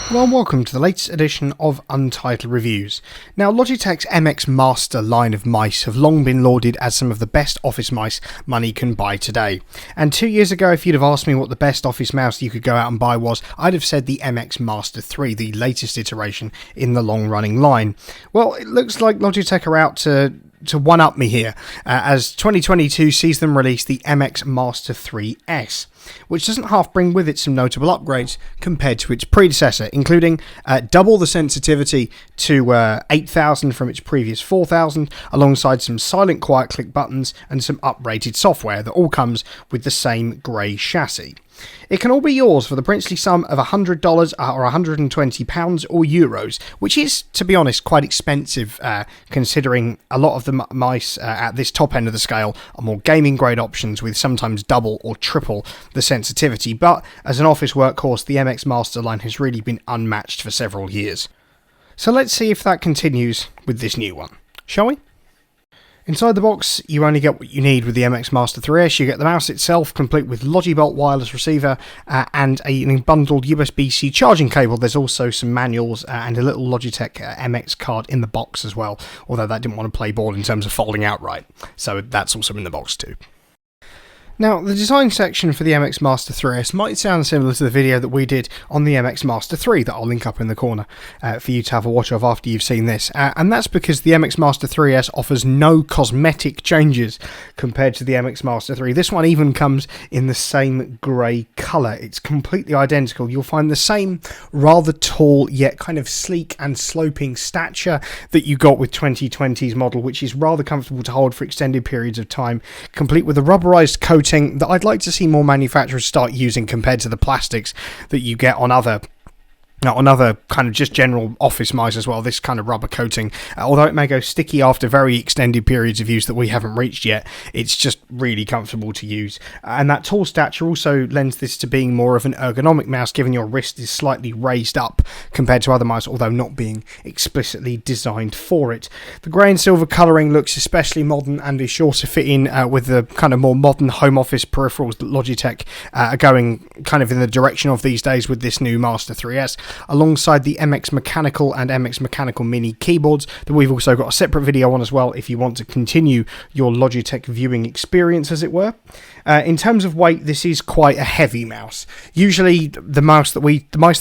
Hello and welcome to the latest edition of Untitled Reviews. Now, Logitech's MX Master line of mice have long been lauded as some of the best office mice money can buy today. And 2 years ago, if you'd have asked me what the best office mouse you could go out and buy was, I'd have said the MX Master 3, the latest iteration in the long-running line. Well, it looks like Logitech are out to one-up me here, as 2022 sees them release the MX Master 3S, which doesn't half bring with it some notable upgrades compared to its predecessor, including double the sensitivity to 8000 from its previous 4000, alongside some silent quiet click buttons and some uprated software that all comes with the same grey chassis. It can all be yours for the princely sum of $100 or £120 or euros, which is, to be honest, quite expensive considering a lot of the mice at this top end of the scale are more gaming grade options with sometimes double or triple the sensitivity, but as an office workhorse, the MX Master line has really been unmatched for several years. So let's see if that continues with this new one, shall we? Inside the box, you only get what you need with the MX Master 3S. You get the mouse itself, complete with Logibolt wireless receiver and a bundled USB-C charging cable. There's also some manuals and a little Logitech MX card in the box as well, although that didn't want to play ball in terms of folding outright, so that's also in the box too. Now, the design section for the MX Master 3S might sound similar to the video that we did on the MX Master 3 that I'll link up in the corner for you to have a watch of after you've seen this. And that's because the MX Master 3S offers no cosmetic changes compared to the MX Master 3. This one even comes in the same grey colour. It's completely identical. You'll find the same rather tall yet kind of sleek and sloping stature that you got with 2020's model, which is rather comfortable to hold for extended periods of time, complete with a rubberized coating that I'd like to see more manufacturers start using compared to the plastics that you get on other kind of just general office mice as well. This kind of rubber coating, although it may go sticky after very extended periods of use that we haven't reached yet, it's just really comfortable to use. And that tall stature also lends this to being more of an ergonomic mouse, given your wrist is slightly raised up compared to other mice, although not being explicitly designed for it. The grey and silver colouring looks especially modern and is sure to fit in with the kind of more modern home office peripherals that Logitech are going kind of in the direction of these days with this new Master 3S, alongside the MX Mechanical and MX Mechanical Mini keyboards that we've also got a separate video on as well if you want to continue your Logitech viewing experience, as it were. In terms of weight, this is quite a heavy mouse. Usually the mice that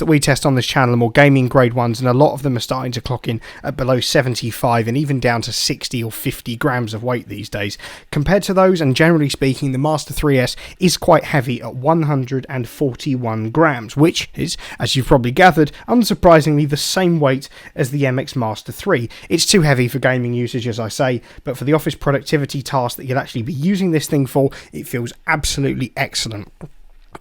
we test on this channel are more gaming grade ones, and a lot of them are starting to clock in at below 75 and even down to 60 or 50 grams of weight these days. Compared to those, and generally speaking, the Master 3S is quite heavy at 141 grams, which is, as you've probably gathered, unsurprisingly the same weight as the MX Master 3. It's too heavy for gaming usage, as I say, but for the office productivity task that you'll actually be using this thing for, it feels absolutely excellent.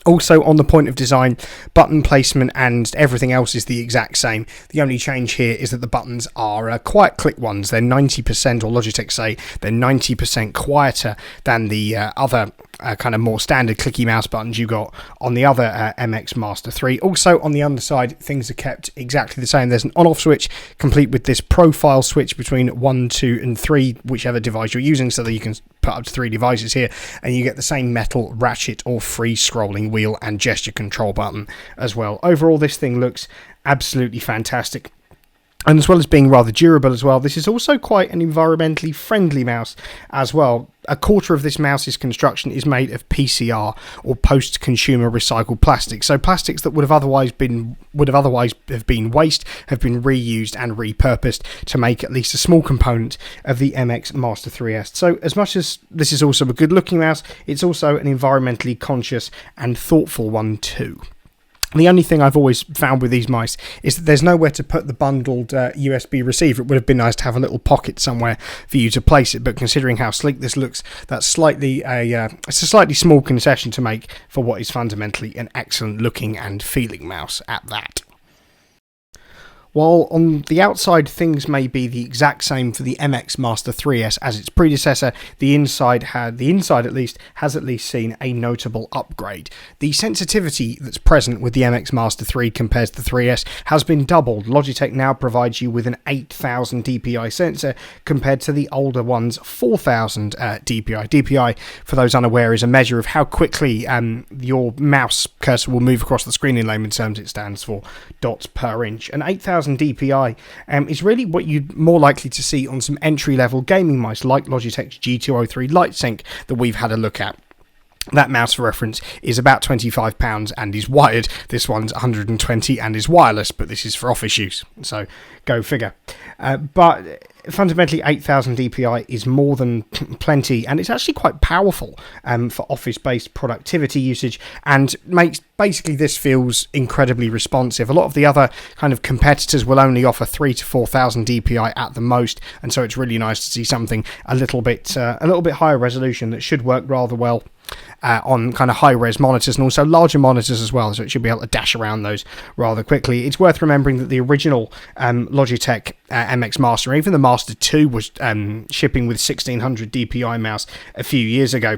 Also, on the point of design, button placement and everything else is the exact same. The only change here is that the buttons are quiet click ones. They're 90%, or Logitech say they're 90% quieter than the other kind of more standard clicky mouse buttons you got on the other MX Master 3. Also, on the underside, things are kept exactly the same. There's an on-off switch, complete with this profile switch between 1, 2 and 3, whichever device you're using, so that you can put up to 3 devices here, and you get the same metal ratchet or free scrolling wheel and gesture control button as well. Overall, this thing looks absolutely fantastic. And as well as being rather durable as well, this is also quite an environmentally friendly mouse as well. A quarter of this mouse's construction is made of PCR, or post-consumer recycled plastic. So plastics that would have otherwise been waste have been reused and repurposed to make at least a small component of the MX Master 3S. So as much as this is also a good-looking mouse, it's also an environmentally conscious and thoughtful one too. The only thing I've always found with these mice is that there's nowhere to put the bundled USB receiver. It would have been nice to have a little pocket somewhere for you to place it, but considering how sleek this looks, that's it's a slightly small concession to make for what is fundamentally an excellent looking and feeling mouse at that. While on the outside things may be the exact same for the MX Master 3S as its predecessor, the inside at least has seen a notable upgrade. The sensitivity that's present with the MX Master 3 compared to the 3S has been doubled. Logitech now provides you with an 8000 DPI sensor compared to the older one's 4000 DPI. DPI, for those unaware, is a measure of how quickly your mouse cursor will move across the screen. In layman terms, it stands for dots per inch. And 8000 DPI is really what you're more likely to see on some entry-level gaming mice like Logitech's G203 LightSync that we've had a look at. That mouse, for reference, is about £25 and is wired. This one's 120 and is wireless, but this is for office use, so go figure. But fundamentally, 8000 DPI is more than plenty, and it's actually quite powerful for office-based productivity usage, and makes basically this feels incredibly responsive. A lot of the other kind of competitors will only offer 3,000 to 4,000 DPI at the most, and so it's really nice to see something a little bit higher resolution that should work rather well on kind of high-res monitors, and also larger monitors as well, so it should be able to dash around those rather quickly. It's worth remembering that the original Logitech MX Master, or even the Master 2, was shipping with 1600 DPI mouse a few years ago.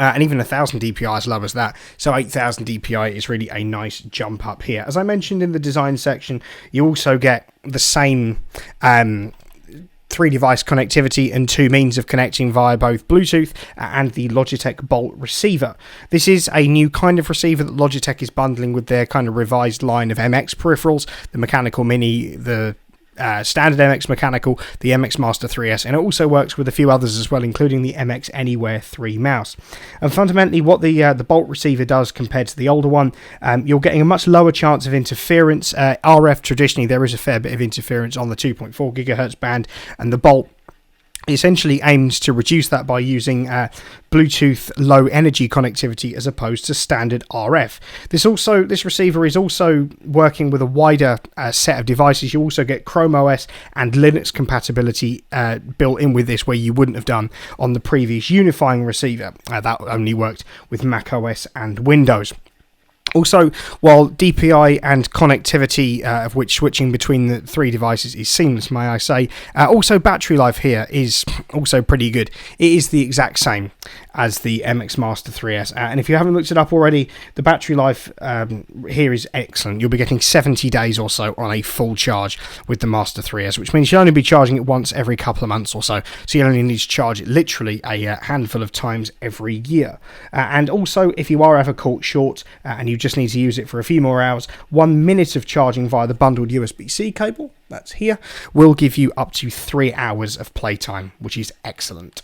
And even 1000 DPI as low as that. So 8000 DPI is really a nice jump up here. As I mentioned in the design section, you also get the same 3-device connectivity and 2 means of connecting via both Bluetooth and the Logitech Bolt receiver. This is a new kind of receiver that Logitech is bundling with their kind of revised line of MX peripherals, the Mechanical Mini, the standard MX Mechanical, the MX Master 3S, and it also works with a few others as well, including the MX Anywhere 3 mouse. And fundamentally, what the Bolt receiver does compared to the older one, you're getting a much lower chance of interference. RF, traditionally, there is a fair bit of interference on the 2.4 gigahertz band, and the Bolt essentially aims to reduce that by using Bluetooth low energy connectivity as opposed to standard RF. This receiver is also working with a wider set of devices. You also get Chrome OS and Linux compatibility built in with this, where you wouldn't have done on the previous unifying receiver. That only worked with Mac OS and Windows. Also, while DPI and connectivity, of which switching between the 3 devices is seamless, may I say, also battery life here is also pretty good. It is the exact same as the MX Master 3S, and if you haven't looked it up already, the battery life here is excellent. You'll be getting 70 days or so on a full charge with the Master 3S, which means you'll only be charging it once every couple of months or so, so you only need to charge it literally a handful of times every year. And also, if you are ever caught short and you just need to use it for a few more hours, 1 minute of charging via the bundled USB-C cable, that's here, will give you up to 3 hours of playtime, which is excellent.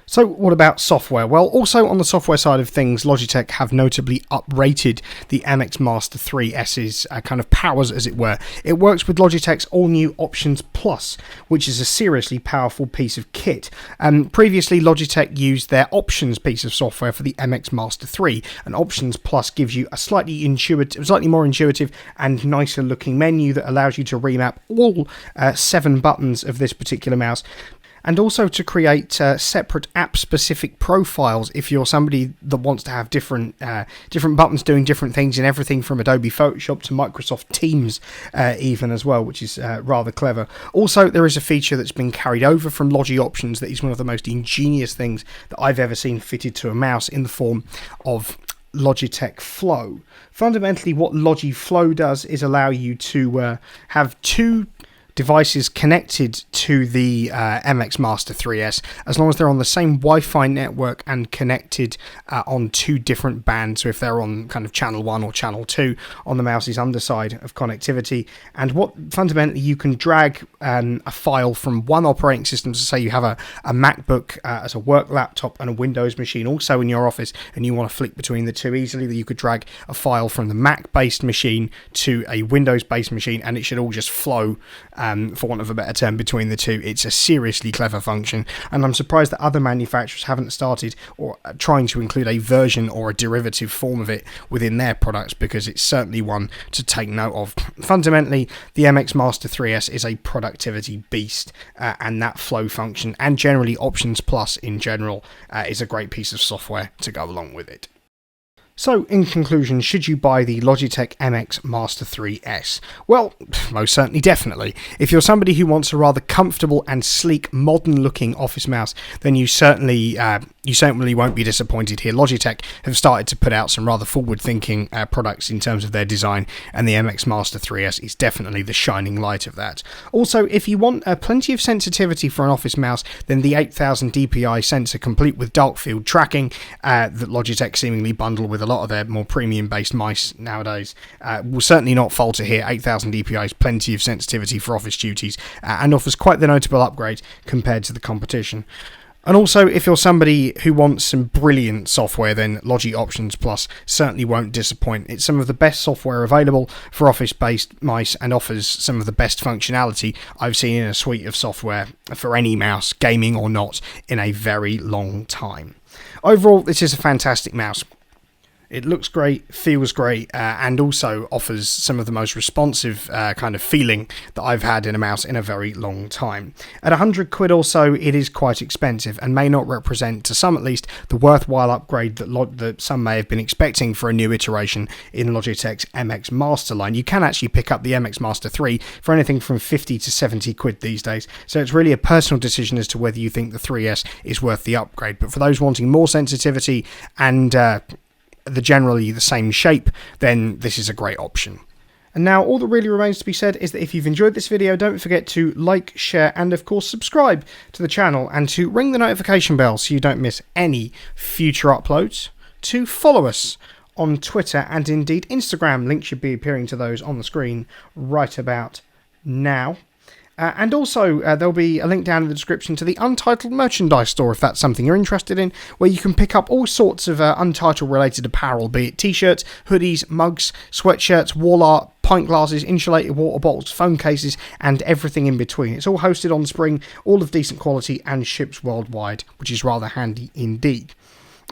So what about software? Well, also on the software side of things, Logitech have notably uprated the MX Master 3S's kind of powers, as it were. It works with Logitech's all-new Options Plus, which is a seriously powerful piece of kit. Previously, Logitech used their Options piece of software for the MX Master 3, and Options Plus gives you a slightly more intuitive and nicer looking menu that allows you to remap all 7 buttons of this particular mouse, and also to create separate app-specific profiles if you're somebody that wants to have different buttons doing different things in everything from Adobe Photoshop to Microsoft Teams even as well, which is rather clever. Also, there is a feature that's been carried over from Logi Options that is one of the most ingenious things that I've ever seen fitted to a mouse, in the form of Logitech Flow. Fundamentally, what Logi Flow does is allow you to have 2 devices connected to the MX Master 3S, as long as they're on the same Wi-Fi network and connected on 2 different bands. So if they're on kind of channel 1 or channel 2 on the mouse's underside of connectivity, and what fundamentally you can drag a file from one operating system. So say you have a MacBook as a work laptop and a Windows machine also in your office, and you want to flick between the 2 easily, that you could drag a file from the Mac-based machine to a Windows-based machine, and it should all just flow, for want of a better term, between the 2. It's a seriously clever function, and I'm surprised that other manufacturers haven't started or trying to include a version or a derivative form of it within their products, because it's certainly one to take note of. Fundamentally, the MX Master 3S is a productivity beast, and that flow function, and generally Options Plus in general, is a great piece of software to go along with it. So, in conclusion, should you buy the Logitech MX Master 3S? Well, most certainly, definitely. If you're somebody who wants a rather comfortable and sleek, modern-looking office mouse, then you certainly won't be disappointed here. Logitech have started to put out some rather forward-thinking products in terms of their design, and the MX Master 3S is definitely the shining light of that. Also, if you want plenty of sensitivity for an office mouse, then the 8000 DPI sensor, complete with dark field tracking, that Logitech seemingly bundle with a lot of their more premium based mice nowadays, will certainly not falter here. 8000 DPI is plenty of sensitivity for office duties, and offers quite the notable upgrade compared to the competition. And also, if you're somebody who wants some brilliant software, then Logi Options Plus certainly won't disappoint. It's some of the best software available for office-based mice and offers some of the best functionality I've seen in a suite of software for any mouse, gaming or not, in a very long time. Overall, this is a fantastic mouse. It looks great, feels great, and also offers some of the most responsive kind of feeling that I've had in a mouse in a very long time. At £100 or so, it is quite expensive and may not represent, to some at least, the worthwhile upgrade that some may have been expecting for a new iteration in Logitech's MX Master line. You can actually pick up the MX Master 3 for anything from £50 to £70 these days, so it's really a personal decision as to whether you think the 3S is worth the upgrade. But for those wanting more sensitivity and generally the same shape, then this is a great option. And now all that really remains to be said is that if you've enjoyed this video, don't forget to like, share, and of course subscribe to the channel, and to ring the notification bell so you don't miss any future uploads. To follow us on Twitter and indeed Instagram. Links should be appearing to those on the screen right about now. And also, there'll be a link down in the description to the Untitled merchandise store if that's something you're interested in, where you can pick up all sorts of Untitled-related apparel, be it t-shirts, hoodies, mugs, sweatshirts, wall art, pint glasses, insulated water bottles, phone cases, and everything in between. It's all hosted on Spring, all of decent quality, and ships worldwide, which is rather handy indeed.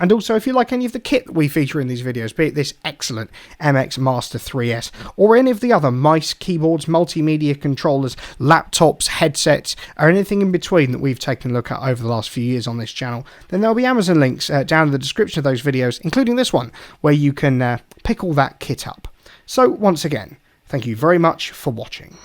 And also, if you like any of the kit that we feature in these videos, be it this excellent MX Master 3S, or any of the other mice, keyboards, multimedia controllers, laptops, headsets, or anything in between that we've taken a look at over the last few years on this channel, then there'll be Amazon links down in the description of those videos, including this one, where you can pick all that kit up. So, once again, thank you very much for watching.